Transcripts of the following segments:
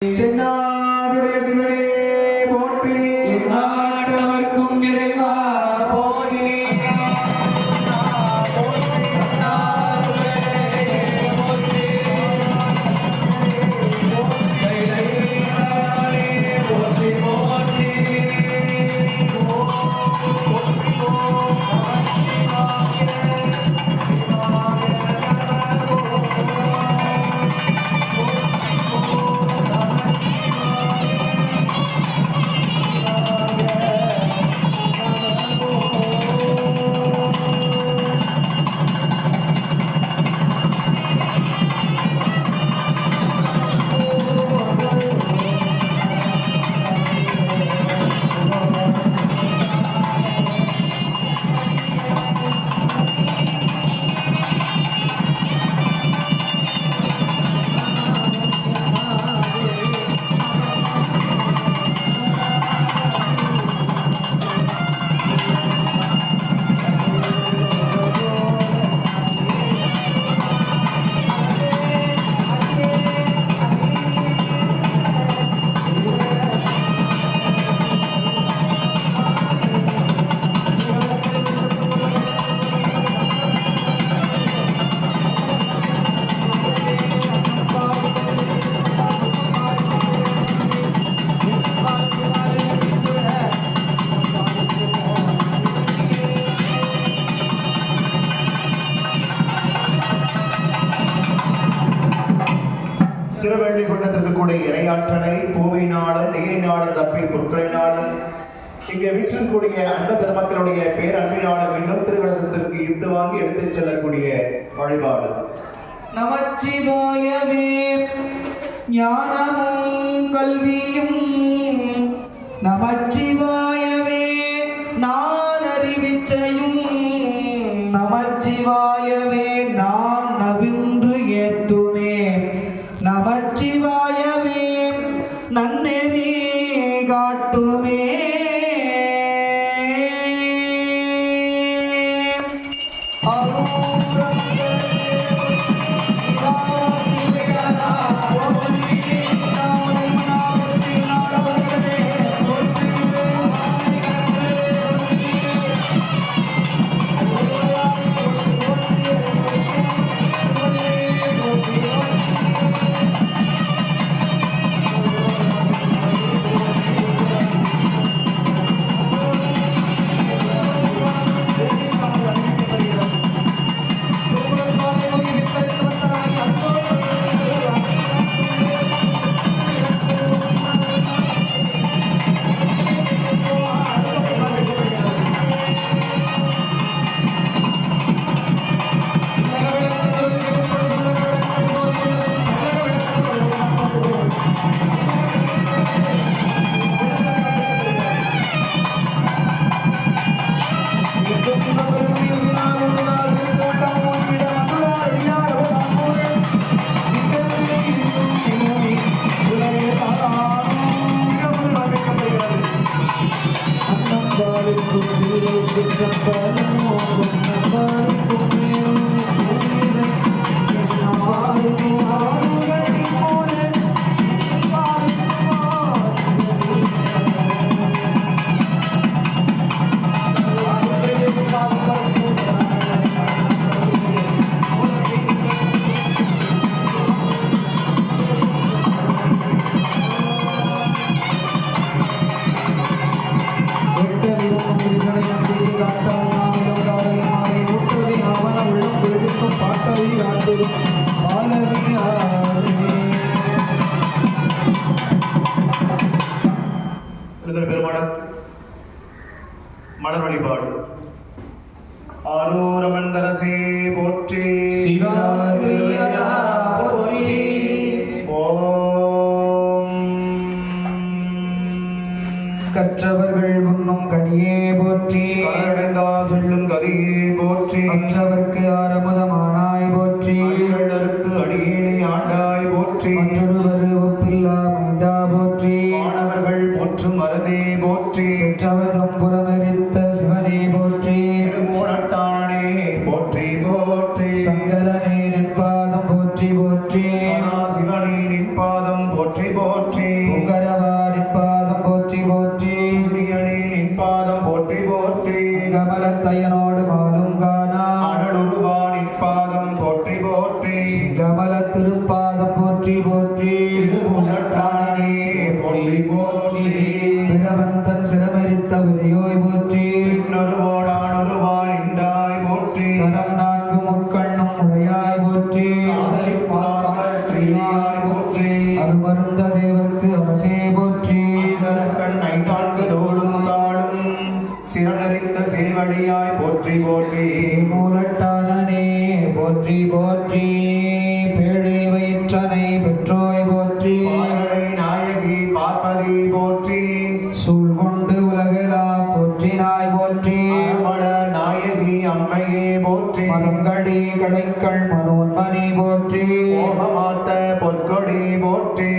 தென்னாடுடைய சிவனே போற்றி, நாடவர்க்கும் இறைவா போற்றி. திருவள்ளிகுண்டத்திற்குரிய இறையாற்றலை பூவை நாளும் நீரை நாளும் தப்பி பொருட்களை நாளும் இங்கே விற்றிருக்கூடிய அன்பு பெருமக்களுடைய பேரன்பினாலும் இன்னும் திருவரசத்திற்கு இட்டு வாங்கி எடுத்துச் செல்லக்கூடிய வழிபாடு. நமச்சிவாயவே ஞானமும் கல்வியும், நமச்சிவாயவே நான் அறிவிச்சையும், நமச்சிவாயவே நான் நவின்று ஏத்துமே, நமச்சிவாயவே நன்னெறி காட்டுமே. மலர் வழிபாடு. ஆரூரமன் தரசே போற்றி, ஓம் கற்றவர்கள் உண்ணும் கனியே போற்றி, கரடந்தா சொல்லும் கரியே போற்றி, மற்றவர்க்கு ஆரமுதமானாய் போற்றி, அறுத்து அடியேனை ஆண்டாய் போற்றி, மற்றொருவர் ஒப்பில்லா மைந்தா போற்றி, மாணவர்கள் போற்றும் மருதே போற்றி, சுற்றவர் தம்புறமெரித்த சிவனே போற்றி, திருமூலட்டானே போற்றி போற்றி, சங்கரனே நின் பாதம் போற்றி போற்றி, சதா சிவனே நின் பாதம் போற்றி போற்றி உங்கரவாரின் பாதம் போற்றி போற்றி நின் பாதம் போற்றி போற்றி கமலத்தையனோடு மாலும் காணா அடலுருவானின் பாதம் போற்றி போற்றி கமல திருப்பாதம் போற்றி போற்றி உள்ளட்டானே போற்றி போற்றி பிறவன் தன் சிரமரித்த விரியோய் போற்றி இன்னொருவோடானொருவான் இண்டாய் போற்றி கரம் நான்கு முக்கண்ணும் உடையாய் போற்றி காதலிப்பாய் போற்றி அருமருந்த தேவர்க்கு அரசே போற்றி கண் ஐந்தான்கு தோளும் தாளும் சிறனறிந்த சேவடியாய் போற்றி போற்றி மூலட்டானனே போற்றி போற்றி பேழை வயிற்றனை பெற்றோய் போற்றி பால்களை நாயகி பார்ப்பதி போற்றி சூழ் கொண்டு உலகெல்லாம் போற்றினாய் போற்றி அருமள நாயகி அம்மையே போற்றி மரங்கடி கடைக்கள் மனோன்மணி போற்றி மோகமாத்த பொற்கொடி போற்றி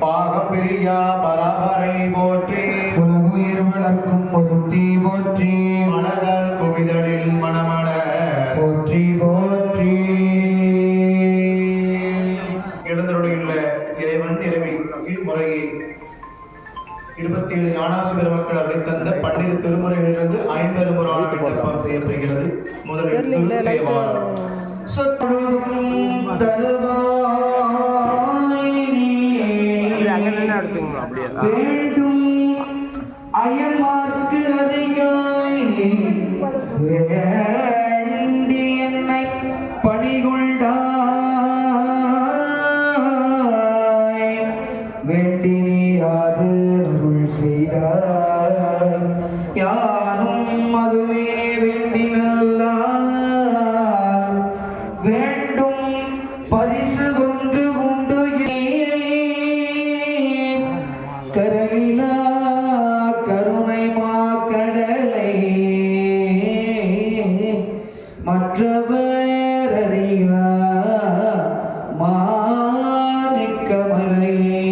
பாகம் பிரியா பரபரை போற்றி உலகுயிர் வளர்க்கும் ஒருத்தி போற்றி மணதல் குவிதலில் மணமள போற்றி போற்றி எழுந்தருடையுள்ள இறைவன் இறைவிக்கு முறையே 27 ஞானாசி பெருமக்கள் அருளை தந்த 12 திருமுறைகளிலிருந்து 50 புராண விண்ணப்பம் செய்யப்படுகிறது. முதலில் திருத்தேவாரம். சொற்பொழுதும் தருவாய் நீ. வேண்டும் அயன்மார்க்கு அறியாய் நீ. வேண்டி என்னை பணிகொண்டாய். வேண்டி நீ யாது அருள் செய்தாய். யானும் அதுவே வேண்டி நல்லால் வேண்டும் பரிசு ஒன்று உண்டு கரையிலா கருணை மாக்கடலை மற்றவர் அறியா மாணிக்கமலையை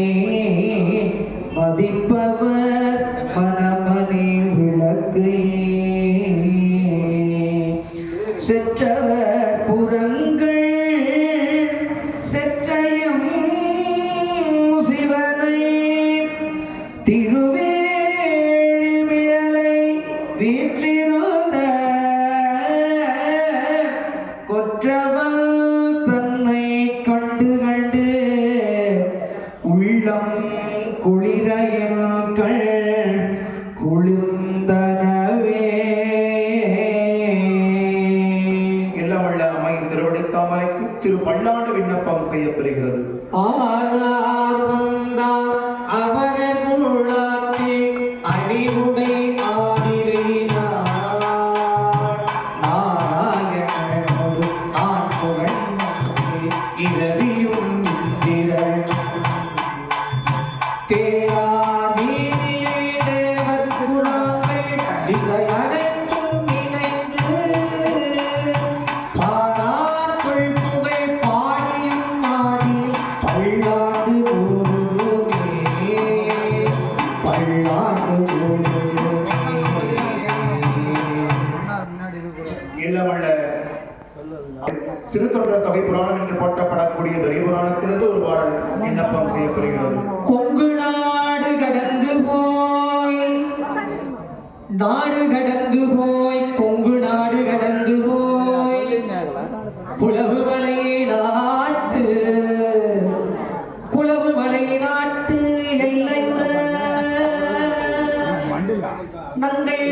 மதிப்பவர் மனமணி விளக்கு செற்றவர் புறங்கள் செற்றையும் சிவனை திருவேணிமிழலை வீற்றிருந்த கொற்றவன் தன்னை கண்டு கண்டு உள்ளம் குளிரையல்கள் குளிர்ந்தனவே. இல்லவள்ள அம்மை திருவடித்தாமரைக்கு திரு பல்லாண்டு விண்ணப்பம் செய்யப்படுகிறது. ஆனார் வந்தார் அவரர் உள்ளாக்கி அடிவுடை ஆதிரை நாராயணனோடு ஆண் புகழ்ந்து இரவியும் இந்திரன் தேரா நீதியை தேவர் குணங்கள் திசையனைத்தும் இணைந்து பாராட்கள் புகை பாடியும் ஆடி பல்லாண்டு கூறுமே பல்லாண்டு கூறுமே. இல்லவள்ள திருத்தொண்டர் தொகை புராணம் என்று போற்றப்படக்கூடிய பெரிய புராணத்திலிருந்து ஒரு பாடல் விண்ணப்பம் செய்யப்படுகிறது. கொங்கு நாடு கடந்து போய் நாடு கடந்து போய் கொங்கு நாடு கடந்து போய் குளவு மலை நாட்டு குளவு மலை நாட்டு எல்லையுற நங்கள்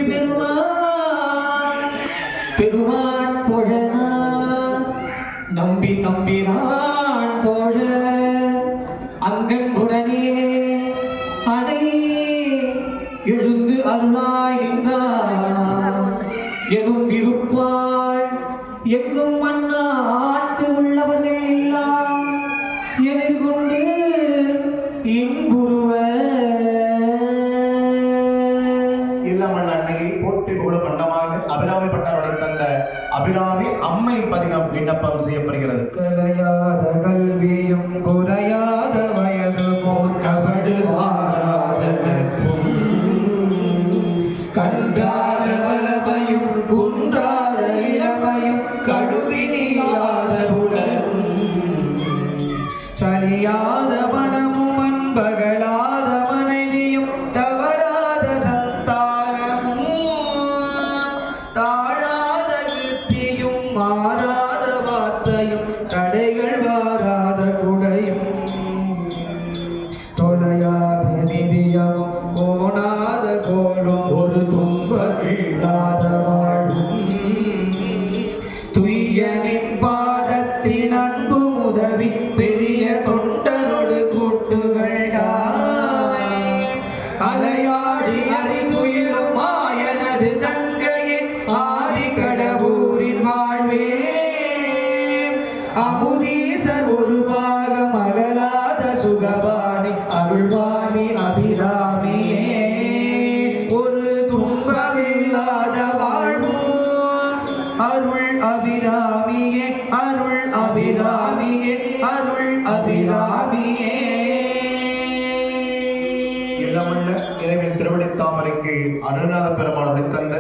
பெருமான் தோழனா நம்பி தம்பிரான் தோழ அங்கன்புடனே அணை எழுந்து அருளாய் நின்றான் எனும் விருப்பாள் எங்கும் மண்ணாட்டு உள்ளவர்கள் எல்லாம் எதிர்கொண்டு இன்புருவ இல்லவள்ள அன்னையை போற்றி புகழும் வண்ணமாக அபிராமி பட்டர்களை தந்த அபிராமி அம்மை பதிகம் விண்ணப்பம் செய்யப்படுகிறது. கலையாத கல்வியும் குறையாத வயது போர்க்கபடு வாராத நட்பும் கன்றாத வலமையும் குன்றாத இளமையும் கடுவினியாத உடலும் சரியாத மனமும் அன்ப எல்லாமுள்ள இறைவன் திருவடி தாமரைக்கு அருணாத பெருமாள் தந்த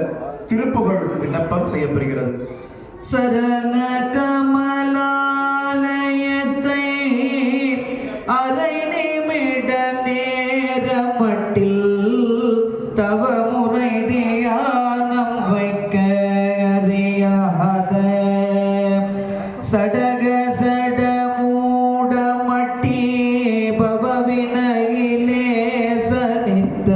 திருப்புகழ் விண்ணப்பம் செய்யப்படுகிறது. சரண கமலாலயத்தை அரை நிமிட நேரமட்டில் தவமுறை தியானம் வைக்க அறியாத சடக சடமூடமட்டி பவவினையிலே சனித்த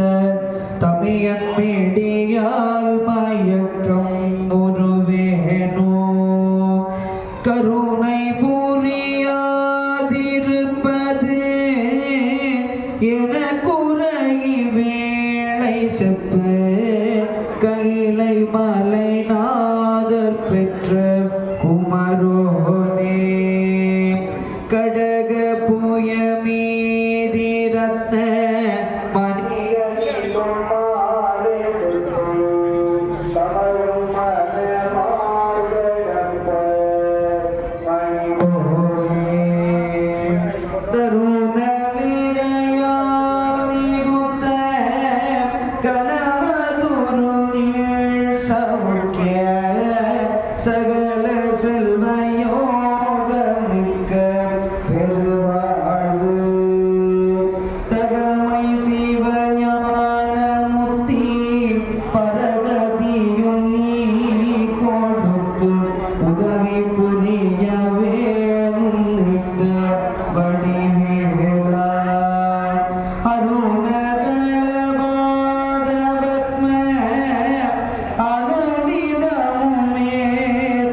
தமியன் மீடியால் மயக்கம் உருவேனோ கருணை புரியாதிருப்பது என குறை வேளை செப்பு கைலை மலை நாதர் பெற்ற குமரோனே கடக புய மீதி ரத்ன மணியனிலும் மாலை கமலும் தருண விஜயாவிகுத்த கனவதுரு நீள் சௌக்கிய சகல செல்வயோகமிக்க பெருவாழ்வு தகமை சிவஞான முத்தி பரகதியும் நீ கொடுத்து உதவி புரிய வேணும் நித்த வடிவேலா அருணதளபாதவத்ம அனுநிதமுமே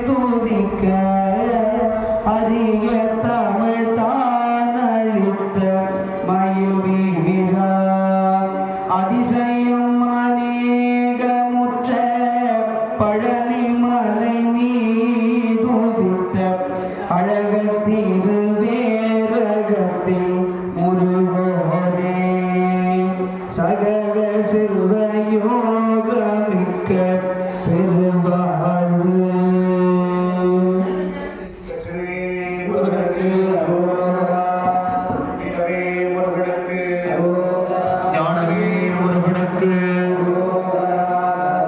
துதிக்க அரிய தமிழ் தானளித்த மயில் வீரா அதிசயம் அநேகமுற்ற பழனி மலை மீதுதித்த அழகத்திரு வேரகத்தின் முருகோனே சகல செல்வ யோகமிக்க பெருவாழ்வு ஞானவே முருகனுக்கு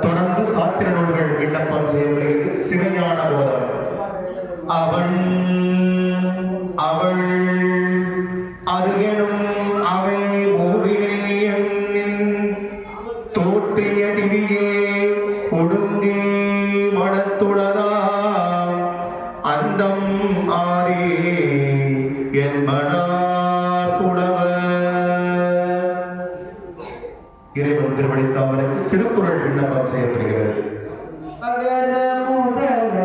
தொடர்ந்து சாத்திர நூல்கள் விண்ணப்பம் செய்யப்படுகிறது. சிவஞான போதம் அவன் அவள் அருகனும் அவை மூவினே தோற்றிய திரியே ஒடுங்கே மனத்துளதா அந்தம் ஆரே என்பனார் புலவர். இறைவன் திருவடித்தாமரைக்கு திருக்குறள் விண்ணப்பம் செய்யப்படுகிறது. அகர முதல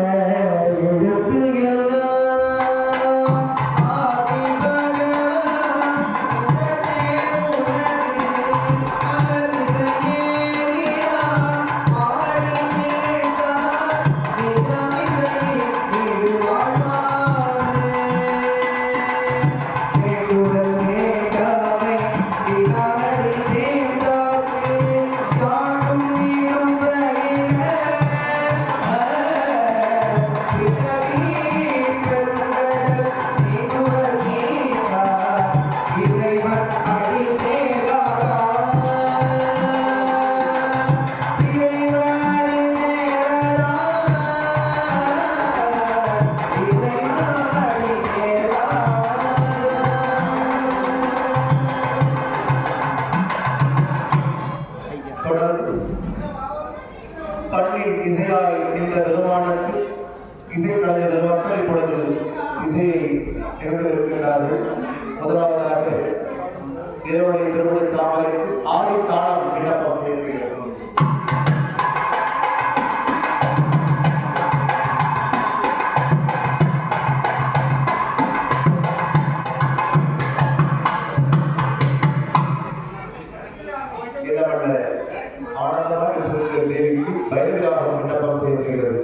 எழுத்து எல்லாம் ஆதி பகவன் முதலே உலகு அகரிசையேகினான் ஆடி சேர்த்தார் நிகமிசை விடுவாழ்வாரே வேண்டுதல் வேண்டாமை வினாடி சேர்ந்தார்க்கு தாண்டும் நீடும் வழிக இறைவன் அடி சேராதா இறைவன் அடி சேராதா இறைவன் அடி சேராதா தொடர்ந்து பண்ணின் இசையாய் நின்ற பெருமானுக்கு இசை கலைஞர் பெருமக்கள் இப்பொழுது இசையை நிகழ்த்திருக்கிறார்கள். முதலாவதாக இறைவனுடைய திருவடி தாமரைக்கு ஆதி தாளம் விண்ணப்பம் செய்யப்படுகிறது. இளமல்ல ஆனந்தமாக இருக்கிற தேவிக்கு பைரவிராக விண்ணப்பம் செய்யப்படுகிறது.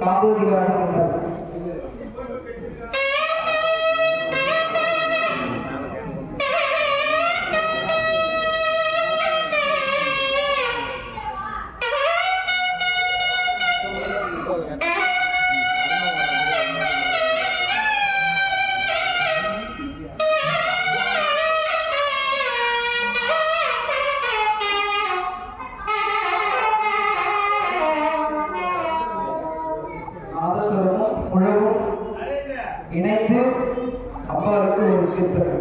காம்போதிகாரம் கொண்டது. நாதஸ்வரமும் முழவும் இணைந்து அம்பாளுக்கு ஒரு கீர்த்தனை.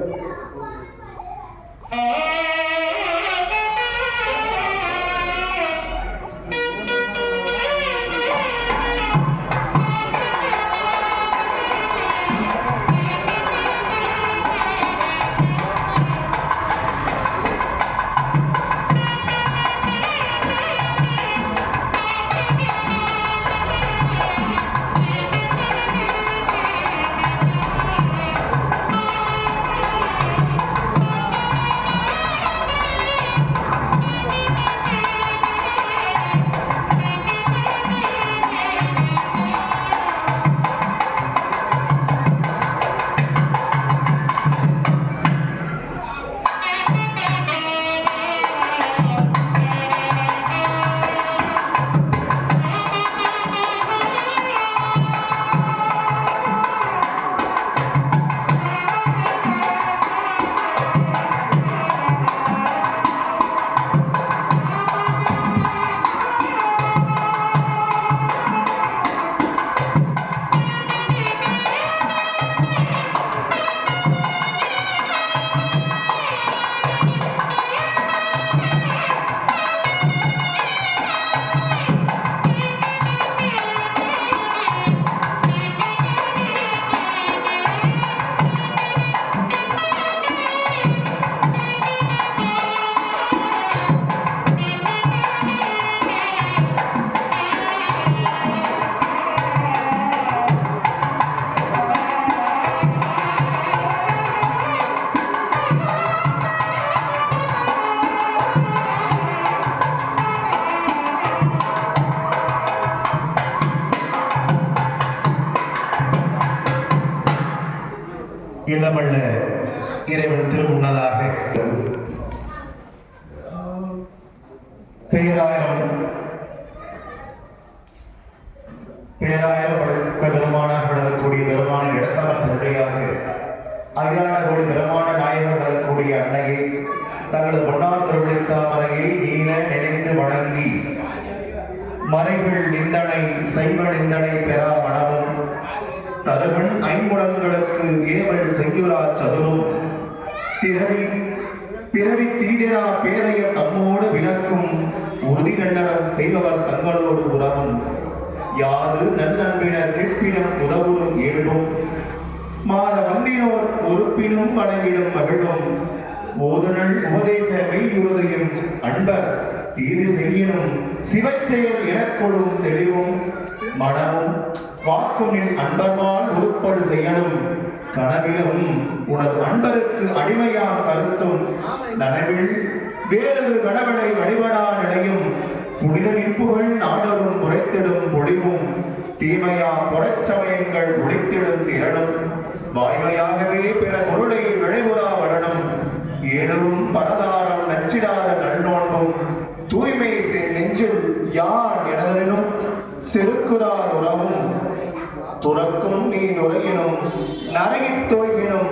இல்லமல்ல இறைவன் திருமுன்னதாக பேராயிரம் படுத்த பெருமானாக விளங்கக்கூடிய பெருமானின் இடத்தமர் வழியாக அகிலாண்ட கோடி பெருமான நாயகர் விளங்கக்கூடிய அன்னையை தங்களது பொன்னார் திருவிழித்தாமரையை நீல நினைத்து வணங்கி மறைகள் நிந்தனை சைவ நிந்தனை பெறா மனமும் தருவன் ஐம்புலங்களுக்கு ஏவல் செய்யுரா சதுரும் பிறவி தீதினா பேதைய தம்மோடு விளக்கும் உறுதி கண்டனம் செய்பவர் தங்களோடு உறவும் யாது நல்லன்பினர் கேட்பினும் உதவுறும் ஏழ்வும் மாத வந்தினோர் உறுப்பினும் வணங்கிடும் மகிழும் ஓதுனல் உபதேச மெய்யுறுதியும் அன்பர் தீது செய்யினும் சிவச்செயல் எனக்கொடும் தெளிவும் மனமும் வாக்கும் என் அன்பர்மால் உருப்படு செய்யணும் கனவிலும் உனது அன்பருக்கு அடிமையாம் கருத்தும் நனவில் வேறொரு கடவுளை வழிபடா நிலையும் புனிதரின் புகழ் நாடரும் உரைத்திடும் பொழிவும் தீமையா புறச்சமயங்கள் ஒழித்திடும் திறனும் வாய்மையாகவே பிற பொருளை விளைவுறா வளனும் ஏழும் பரதாரம் நச்சிடாத நல்நோன்பும் தூய்மை நெஞ்சில் யான் எனதனும் செருக்குறார் உறவும் துறக்கும் நீ துறையினும் நரையிற் தோய்கினும்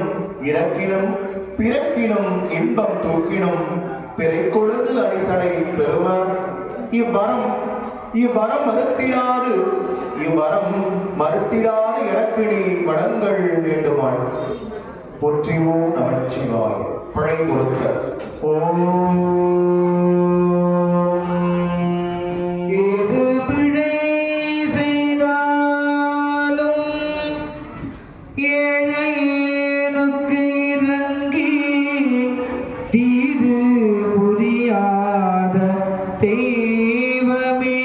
இறக்கினும் பிறக்கினும் இன்பம் தூக்கினும் பிறை கொழுது அடிசடை பெரும இவ்வரம் மறுத்திடாது எனக்கு நீ வளங்கள் வேண்டுமாள் போற்றிவோம் நமச்சிவாய் பிழை பொறுத்த ஓம் ஏது பிழை செய்தாலும் ஏழையனுக்கு இறங்கி தீது புரியாத தெய்வமே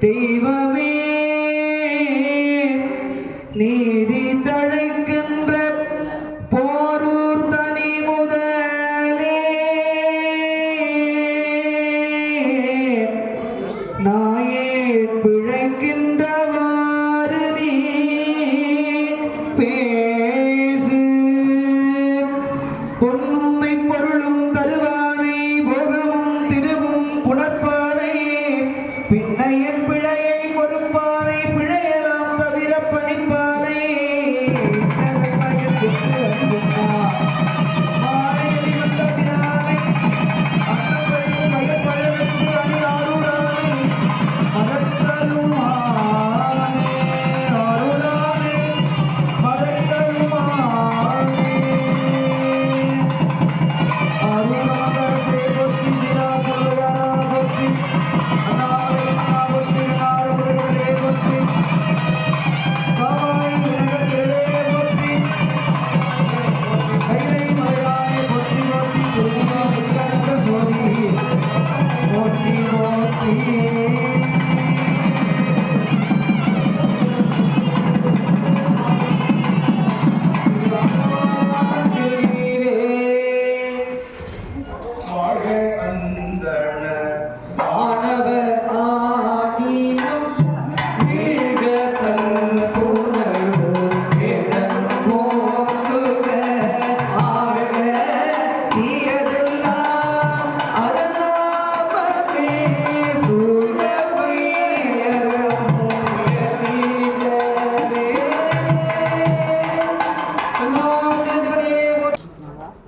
தெய்வமே நீதி தழைக்கின்ற போரூர் தனி முதலே வாழ்க அந்தணர் ஆனவர் ஆடினும் வீழ்கதல் புனல் வேதன் போக்குக ஆழ்க தீயது